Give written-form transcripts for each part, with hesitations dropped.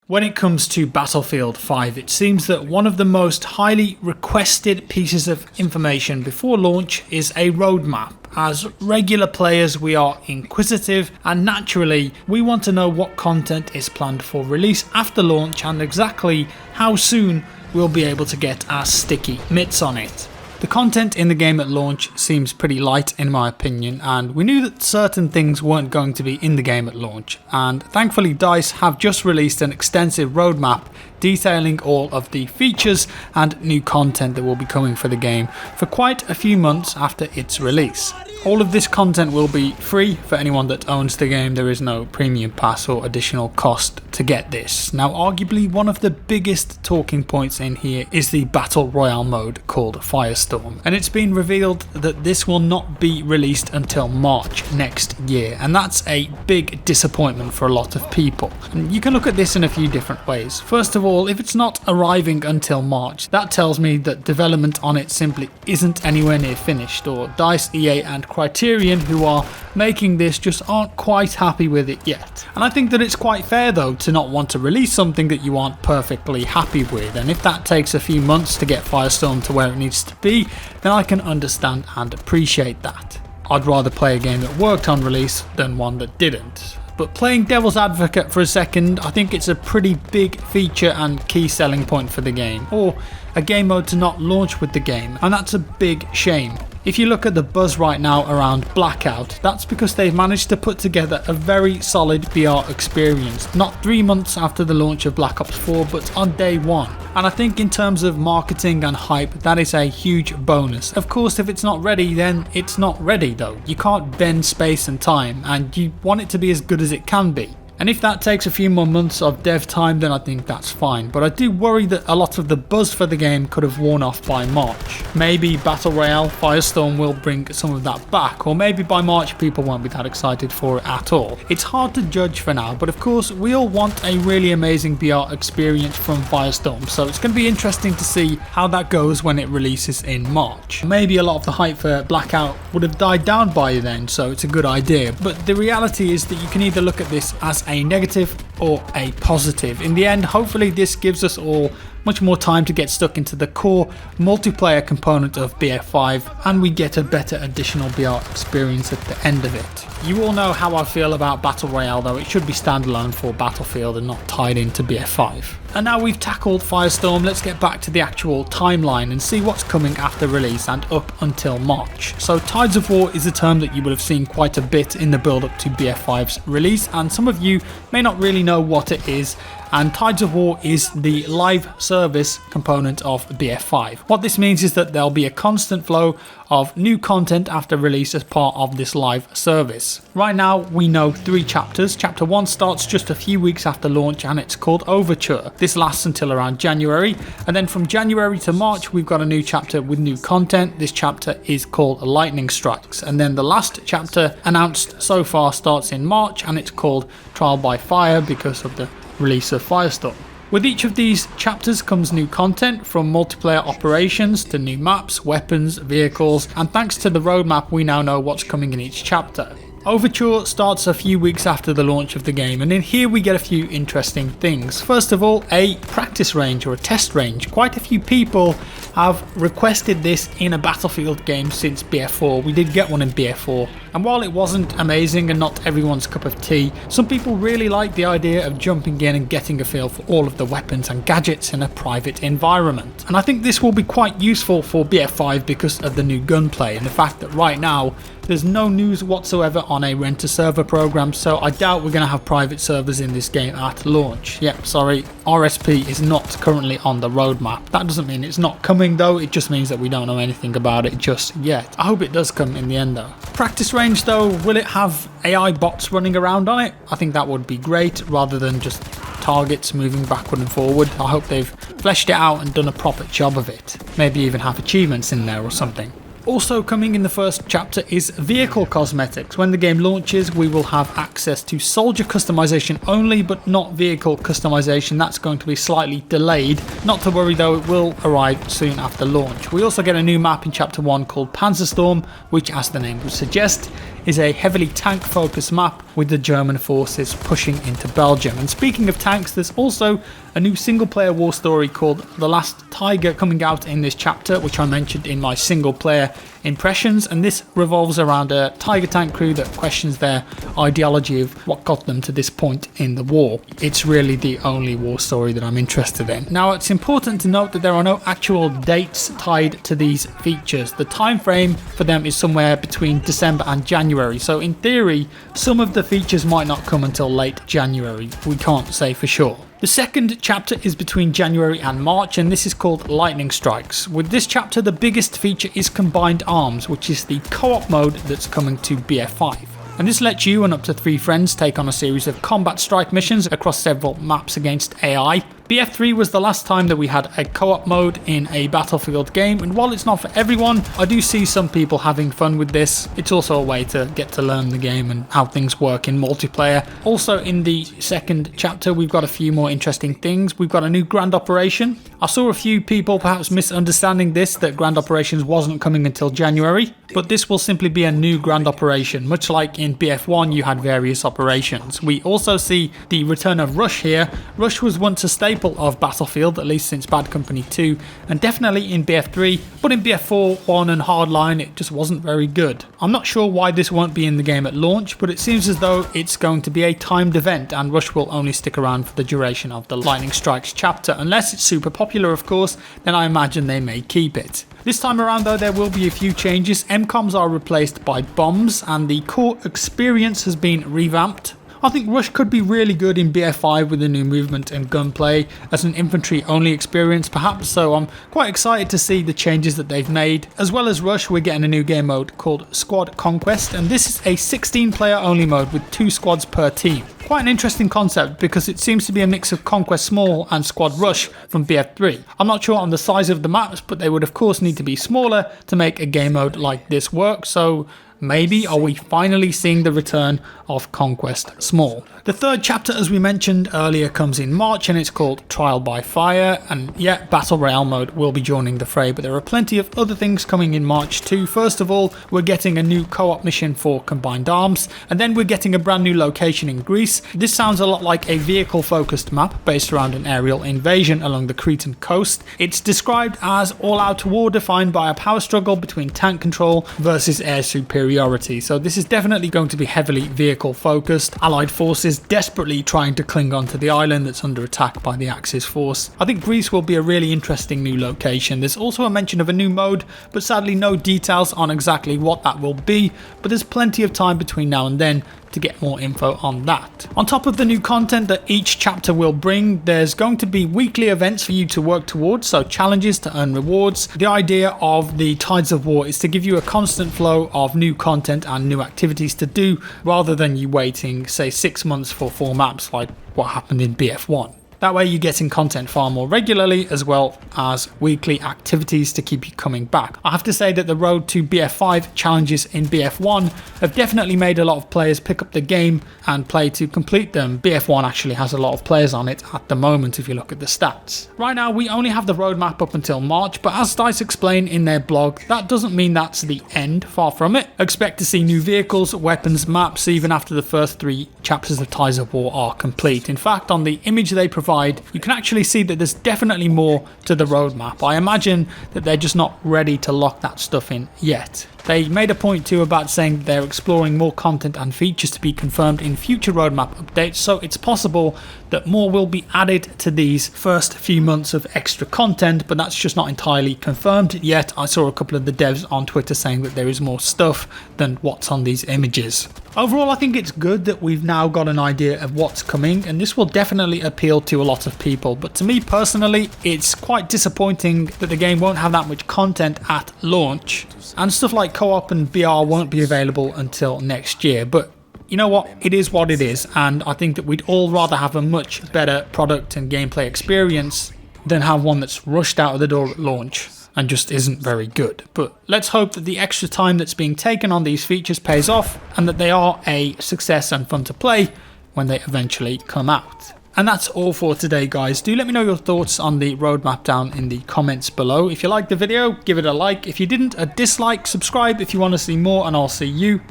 When it comes to Battlefield 5, it seems that one of the most highly requested pieces of information before launch is a roadmap. As regular players, we are inquisitive, and naturally we want to know what content is planned for release after launch and exactly how soon we'll be able to get our sticky mitts on it. The content in the game at launch seems pretty light in my opinion, and we knew that certain things weren't going to be in the game at launch, and thankfully DICE have just released an extensive roadmap detailing all of the features and new content that will be coming for the game for quite a few months after its release. All of this content will be free for anyone that owns the game. There is no premium pass or additional cost to get this. Now, arguably one of the biggest talking points in here is the Battle Royale mode called Firestorm, and it's been revealed that this will not be released until March next year, and that's a big disappointment for a lot of people. And you can look at this in a few different ways. First of all, if it's not arriving until March, that tells me that development on it simply isn't anywhere near finished, or DICE, EA and Criterion, who are making this, just aren't quite happy with it yet. And I think that it's quite fair though to not want to release something that you aren't perfectly happy with, and if that takes a few months to get Firestorm to where it needs to be, then I can understand and appreciate that. I'd rather play a game that worked on release than one that didn't. But playing devil's advocate for a second, I think it's a pretty big feature and key selling point for the game, or a game mode to not launch with the game, and that's a big shame. If you look at the buzz right now around Blackout, that's because they've managed to put together a very solid BR experience, not 3 months after the launch of Black Ops 4, but on day one. And I think in terms of marketing and hype, that is a huge bonus. Of course, if it's not ready, then it's not ready though. You can't bend space and time, and you want it to be as good as it can be. And if that takes a few more months of dev time, then I think that's fine. But I do worry that a lot of the buzz for the game could have worn off by March. Maybe Battle Royale Firestorm will bring some of that back, or maybe by March people won't be that excited for it at all. It's hard to judge for now, but of course we all want a really amazing BR experience from Firestorm, so it's going to be interesting to see how that goes when it releases in March. Maybe a lot of the hype for Blackout would have died down by then, so it's a good idea. But the reality is that you can either look at this as a negative or a positive. In the end, hopefully this gives us all much more time to get stuck into the core multiplayer component of BF5, and we get a better additional BR experience at the end of it. You all know how I feel about Battle Royale though. It should be standalone for Battlefield and not tied into BF5. And now we've tackled Firestorm, let's get back to the actual timeline and see what's coming after release and up until March. So Tides of War is a term that you would have seen quite a bit in the build up to BF5's release, and some of you may not really know what it is. And Tides of War is the live service component of BF5. What this means is that there'll be a constant flow of new content after release as part of this live service. Right now we know 3 chapters. Chapter 1 starts just a few weeks after launch and it's called Overture. This lasts until around January, and then from January to March we've got a new chapter with new content. This chapter is called Lightning Strikes, and then the last chapter announced so far starts in March and it's called Trial by Fire because of the release of Firestorm. With each of these chapters comes new content, from multiplayer operations to new maps, weapons, vehicles, and thanks to the roadmap we now know what's coming in each chapter. Overture starts a few weeks after the launch of the game, and in here we get a few interesting things. First of all, a practice range or a test range. Quite a few people have requested this in a Battlefield game since BF4. We did get one in BF4, and while it wasn't amazing and not everyone's cup of tea, some people really like the idea of jumping in and getting a feel for all of the weapons and gadgets in a private environment. And I think this will be quite useful for BF5 because of the new gunplay and the fact that right now there's no news whatsoever on a rent-a-server program, so I doubt we're going to have private servers in this game at launch. Yep, sorry, RSP is not currently on the roadmap. That doesn't mean it's not coming though, it just means that we don't know anything about it just yet. I hope it does come in the end though. Practice range though, will it have AI bots running around on it? I think that would be great, rather than just targets moving backward and forward. I hope they've fleshed it out and done a proper job of it. Maybe even have achievements in there or something. Also coming in the first chapter is vehicle cosmetics. When the game launches, we will have access to soldier customization only, but not vehicle customization. That's going to be slightly delayed. Not to worry though, it will arrive soon after launch. We also get a new map in chapter 1 called Panzerstorm, which, as the name would suggest, is a heavily tank focused map with the German forces pushing into Belgium. And speaking of tanks, there's also a new single player war story called The Last Tiger coming out in this chapter, which I mentioned in my single player impressions, and this revolves around a Tiger tank crew that questions their ideology of what got them to this point in the war. It's really the only war story that I'm interested in. Now, it's important to note that there are no actual dates tied to these features. The time frame for them is somewhere between December and January, so in theory some of the features might not come until late January. We can't say for sure. The second chapter is between January and March, and this is called Lightning Strikes. With this chapter, the biggest feature is Combined Arms, which is the co-op mode that's coming to BF5. And this lets you and up to 3 friends take on a series of combat strike missions across several maps against AI. BF3 was the last time that we had a co-op mode in a Battlefield game, and while it's not for everyone, I do see some people having fun with this. It's also a way to get to learn the game and how things work in multiplayer. Also in the second chapter, we've got a few more interesting things. We've got a new Grand Operation. I saw a few people perhaps misunderstanding this, that Grand Operations wasn't coming until January, but this will simply be a new Grand Operation, much like in BF1 you had various operations. We also see the return of Rush here. Rush was once a staple of Battlefield, at least since Bad Company 2, and definitely in BF3, but in BF4, 1 and Hardline it just wasn't very good. I'm not sure why this won't be in the game at launch, but it seems as though it's going to be a timed event and Rush will only stick around for the duration of the Lightning Strikes chapter. Unless it's super popular, of course, then I imagine they may keep it. This time around though, there will be a few changes. MCOMs are replaced by bombs and the core experience has been revamped. I think Rush could be really good in BF5 with the new movement and gunplay as an infantry only experience perhaps, so I'm quite excited to see the changes that they've made. As well as Rush, we're getting a new game mode called Squad Conquest, and this is a 16 player only mode with 2 squads per team. Quite an interesting concept because it seems to be a mix of Conquest Small and Squad Rush from BF3. I'm not sure on the size of the maps, but they would of course need to be smaller to make a game mode like this work, so maybe are we finally seeing the return of Conquest Small. The third chapter, as we mentioned earlier, comes in March and it's called Trial by Fire, and yeah, Battle Royale mode will be joining the fray, but there are plenty of other things coming in March too. First of all, we're getting a new co-op mission for Combined Arms, and then we're getting a brand new location in Greece. This sounds a lot like a vehicle focused map based around an aerial invasion along the Cretan coast. It's described as all-out war defined by a power struggle between tank control versus air superiority, so this is definitely going to be heavily vehicle focused. Allied forces desperately trying to cling onto the island that's under attack by the Axis force. I think Greece will be a really interesting new location. There's also a mention of a new mode, but sadly no details on exactly what that will be, but there's plenty of time between now and then to get more info on that. On top of the new content that each chapter will bring, there's going to be weekly events for you to work towards, so challenges to earn rewards. The idea of the Tides of War is to give you a constant flow of new content and new activities to do, rather than you waiting, say, 6 months for 4 maps like what happened in BF1. That way you're getting content far more regularly, as well as weekly activities to keep you coming back. I have to say that the road to BF5 challenges in BF1 have definitely made a lot of players pick up the game and play to complete them. BF1 actually has a lot of players on it at the moment if you look at the stats. Right now we only have the roadmap up until March, but as DICE explain in their blog, that doesn't mean that's the end, far from it. Expect to see new vehicles, weapons, maps even after the first 3 chapters of Tides of War are complete. In fact, on the image they provide, you can actually see that there's definitely more to the roadmap. I imagine that they're just not ready to lock that stuff in yet. They made a point too about saying that they're exploring more content and features to be confirmed in future roadmap updates, so it's possible that more will be added to these first few months of extra content, but that's just not entirely confirmed yet. I saw a couple of the devs on Twitter saying that there is more stuff than what's on these images. Overall, I think it's good that we've now got an idea of what's coming, and this will definitely appeal to a lot of people, but to me personally, it's quite disappointing that the game won't have that much content at launch, and stuff like co-op and BR won't be available until next year. But you know what, it is what it is, and I think that we'd all rather have a much better product and gameplay experience than have one that's rushed out of the door at launch and just isn't very good. But let's hope that the extra time that's being taken on these features pays off and that they are a success and fun to play when they eventually come out. And that's all for today, guys. Do let me know your thoughts on the roadmap down in the comments below. If you liked the video, give it a like. If you didn't, a dislike. Subscribe if you want to see more, and I'll see you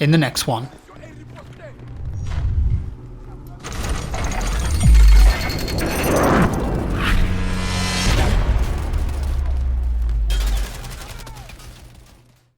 in the next one.